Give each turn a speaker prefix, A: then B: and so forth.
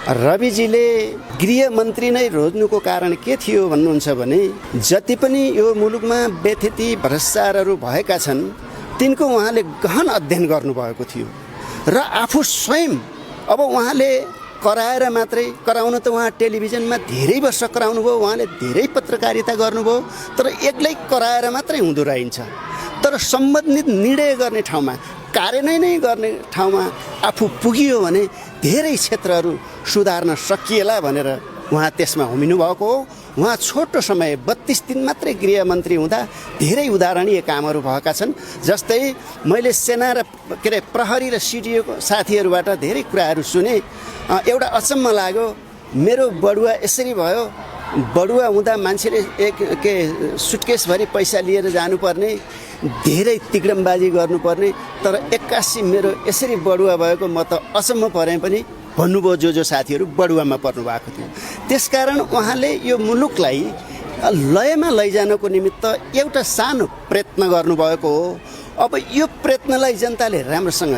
A: रविजीले गृहमन्त्री नै रोज्नुको कारण के थियो भन्नुहुन्छ भने जति पनि यो मुलुकमा बेथेती भ्रष्टाचारहरू भएका छन् तिनको उहाँले गहन अध्ययन गर्नुभएको थियो र आफू स्वयं अब उहाँले कराएर मात्रै कराउन त उहाँ टेलिभिजनमा धेरै वर्ष कराउनु भयो, उहाँले धेरै पत्रकारिता गर्नुभयो, तर एक्लै कराएर मात्रै हुँदो रहन्छ। तर सम्बन्धित निर्णय गर्ने ठाउँमा कार्यान्वयन गर्ने ठाउँमा आफू पुगियो भने धेरै क्षेत्रहरू सुधार्न सकिएला भनेर उहाँ त्यसमा होमिनु भएको हो। उहाँ छोटो समय 32 दिन मात्रै गृहमन्त्री हुँदा धेरै उदाहरणीय कामहरू भएका छन्। जस्तै मैले सेना र प्रहरी र सिडिओको साथीहरूबाट धेरै कुराहरू सुने। एउटा अचम्म लाग्यो, मेरो बढुवा यसरी भयो, बढुवा हुँदा मान्छेले सुटकेसभरि पैसा लिएर जानुपर्ने, धेरै तिग्रमबाजी गर्नुपर्ने, तर 81 मेरो यसरी बढुवा भएको म त अचम्म परेँ पनि भन्नुभयो जो साथीहरू बढुवामा पर्नु भएको थियो। त्यसकारण उहाँले यो मुलुकलाई लयमा लैजानको निमित्त एउटा सानो प्रयत्न गर्नुभएको हो। अब यो प्रयत्नलाई जनताले राम्रोसँग